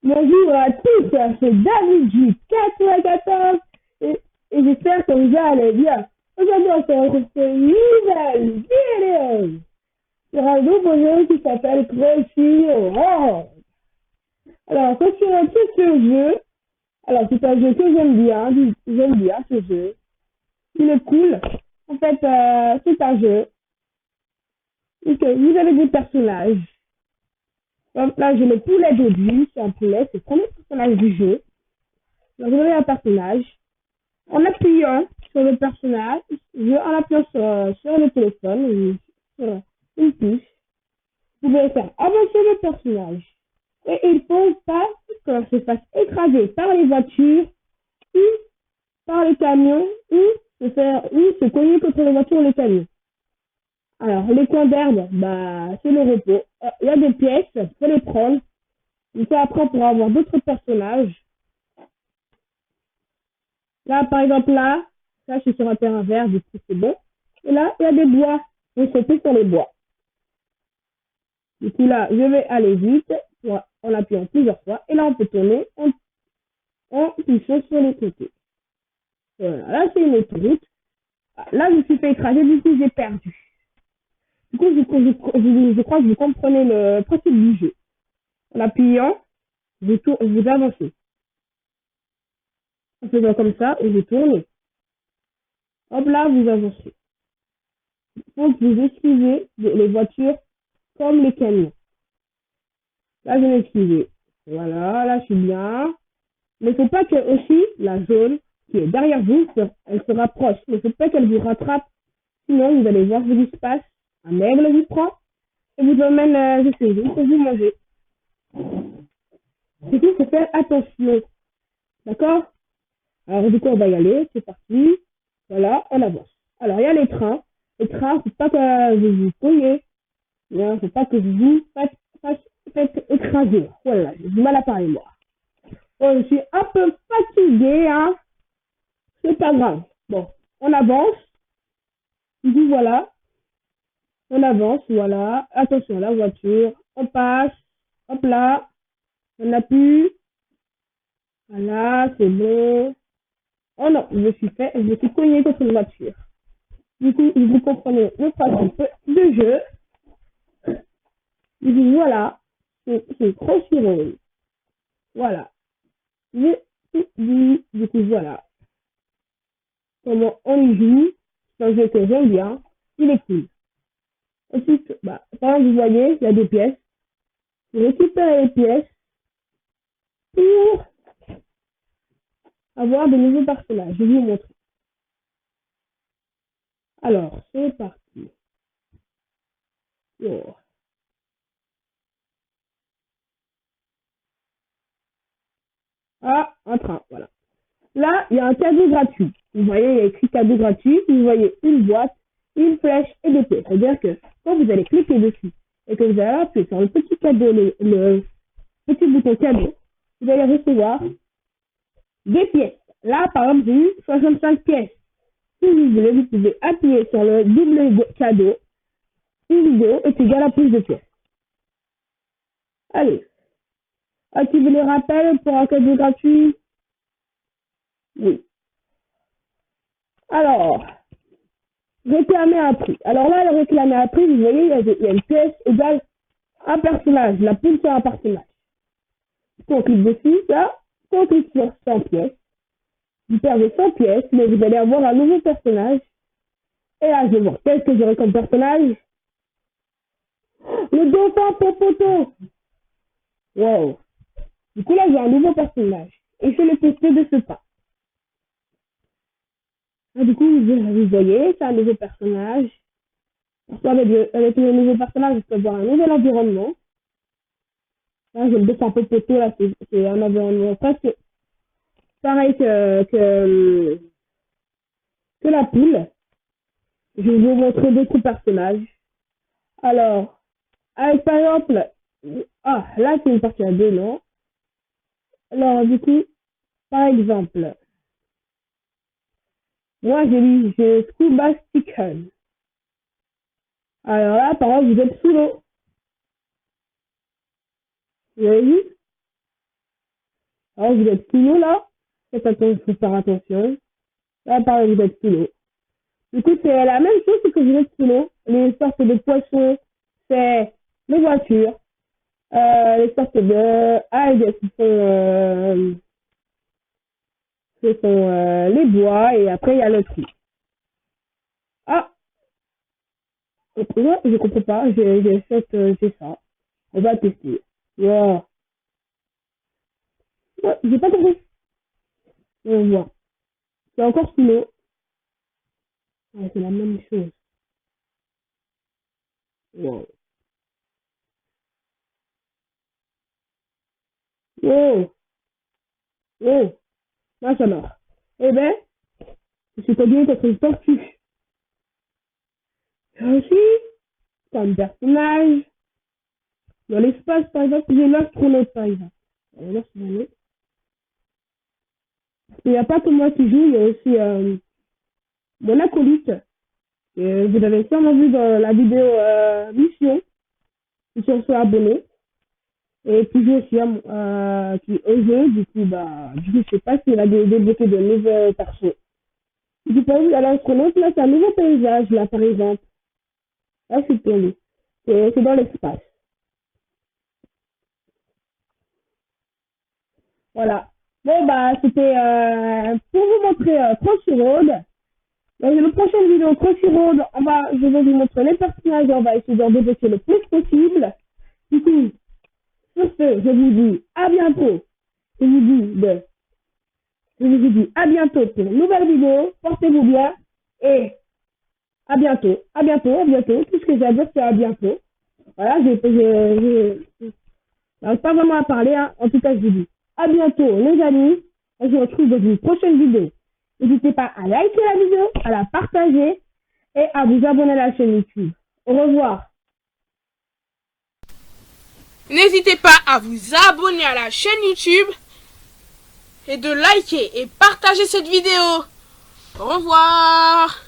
Bonjour à tous, c'est David J94 et j'espère que vous allez bien. Aujourd'hui, on se retrouve pour une nouvelle vidéo sur un nouveau jeu qui s'appelle Crunchy Road. Alors, concernant tout ce jeu, alors c'est un jeu que j'aime bien ce jeu. Il est cool. En fait, c'est un jeu. Donc, vous avez des personnages. Donc là, j'ai le poulet d'aujourd'hui, c'est un poulet, c'est le premier personnage du jeu. Donc, vous avez un personnage. En appuyant sur le personnage, en appuyant sur le téléphone, ou sur une touche, vous pouvez faire avancer le personnage. Et il ne faut pas qu'on se fasse écraser par les voitures, ou par les camions, ou se cogner contre les voitures ou les camions. Alors, les coins d'herbe, bah, c'est le repos. Il y a des pièces, il faut les prendre. Et puis après, on pourra avoir d'autres personnages. Là, par exemple, là, je suis sur un terrain vert, du coup, c'est bon. Et là, il y a des bois. On se fait sur les bois. Du coup, là, je vais aller vite en appuyant plusieurs fois. Et là, on peut tourner en touchant sur les côtés. Voilà, là, c'est une autoroute. Là, je me suis fait écraser, du coup, j'ai perdu. Du coup, je crois que vous comprenez le principe du jeu. En appuyant, vous avancez. En faisant comme ça, et vous tournez. Hop là, vous avancez. Il faut que vous esquivez les voitures comme les camions. Là, je vais esquiver. Voilà, là, je suis bien. Mais il ne faut pas que aussi la zone qui est derrière vous, elle se rapproche. Il ne faut pas qu'elle vous rattrape. Sinon, vous allez voir ce qui se passe. Un aigle vous prend et vous emmène, je sais, vous manger. Du coup, il faut faire attention. D'accord? Alors, du coup, on va y aller. C'est parti. Voilà, on avance. Alors, il y a les trains. Les trains, il ne faut pas que vous vous cognez. Il ne faut pas que vous faites écraser. Voilà, j'ai du mal à parler, moi. Oh, je suis un peu fatiguée, hein. C'est pas grave. Bon, on avance. Du coup, voilà. On avance, voilà. Attention, la voiture. On passe. Hop là. On appuie. Voilà, c'est bon. Oh non, je me suis cognée contre une voiture. Du coup, vous comprenez le principe de jeu. Du coup, voilà. C'est trop chirurgie. Voilà. Du coup, voilà. Comment on y joue. C'est un jeu que j'aime bien. Il est cool. Ensuite, bah, par exemple, vous voyez, il y a des pièces. Vous récupérez les pièces pour avoir de nouveaux personnages. Je vais vous montrer. Alors, c'est parti. Oh. Ah, un train, voilà. Là, il y a un cadeau gratuit. Vous voyez, il y a écrit cadeau gratuit. Vous voyez une boîte, une flèche et des pièces. C'est-à-dire que quand vous allez cliquer dessus et que vous allez appuyer sur le petit cadeau, le petit bouton cadeau, vous allez recevoir des pièces. Là, par exemple, j'ai eu 65 pièces. Si vous voulez, vous pouvez appuyer sur le double cadeau. Une vidéo est égale à plus de pièces. Allez, activez les rappels pour un cadeau gratuit. Oui. Alors, réclamer un prix. Alors là, le réclamer un prix, vous voyez, il y a une pièce égale un personnage. La poule sur un personnage. Quand on clique dessus, là, quand on clique sur 100 pièces, vous perdez 100 pièces, mais vous allez avoir un nouveau personnage. Et là, je vais voir qu'est-ce que j'aurai comme personnage. Le dauphin Popoto. Wow. Du coup, là, j'ai un nouveau personnage. Et je vais le tester de ce pas. Et du coup, vous voyez, c'est un nouveau personnage. Avec le nouveau personnage, je peux voir un nouvel environnement. Là, j'ai le dauphin Popoto, là, c'est un environnement presque pareil que la poule. Je vais vous montrer d'autres personnages. Alors, avec par exemple, ah, là, c'est une partie à deux, non? Alors, du coup, par exemple, moi, j'ai Scuba Sticker. Alors là, par exemple, vous êtes sous l'eau. Vous avez vu? Alors, vous êtes sous l'eau, là. Faut faire attention. Là, pareil, vous êtes sous l'eau. Du coup, c'est la même chose que vous êtes sous l'eau. Les sortes de poissons, c'est les voitures. Les sortes de algues, ce sont les bois. Et après, il y a le trou. Ah! Je comprends pas. J'ai ça. On va tester. Wow. Ouais, j'ai pas compris. On voit. C'est encore sous l'eau. Ouais, c'est la même chose. Wow. Wow. Wow. Là, ça marche. Eh ben, je suis connu contre une tortue. Aussi, comme personnage, dans l'espace, par exemple, j'ai l'astronaute, par exemple. L'astronaute. Il n'y a pas que moi qui joue, il y a aussi mon acolyte. Vous avez sûrement vu dans la vidéo mission, qui sont sur abonnés. Et qui joue aussi au jeu, du coup, je sais pas s'il a débloqué de nouveaux persos. Du coup, à l'astronaute, là, c'est un nouveau paysage, là, par exemple. Là, c'est tombé. C'est dans l'espace. Voilà. Bon, c'était pour vous montrer Crunchyroll. Dans une prochaine vidéo Crunchyroll, je vais vous montrer les personnages et on va essayer d'en débloquer le plus possible. Du coup, sur ce, je vous dis à bientôt. Je vous dis à bientôt pour une nouvelle vidéo. Portez-vous bien et à bientôt. À bientôt, à bientôt. Tout ce que j'ai à dire, c'est à bientôt. Voilà, j'arrive pas vraiment à parler, hein. En tout cas, je vous dis à bientôt, les amis. Et je vous retrouve dans une prochaine vidéo. N'hésitez pas à liker la vidéo, à la partager et à vous abonner à la chaîne YouTube. Au revoir. N'hésitez pas à vous abonner à la chaîne YouTube et de liker et partager cette vidéo. Au revoir.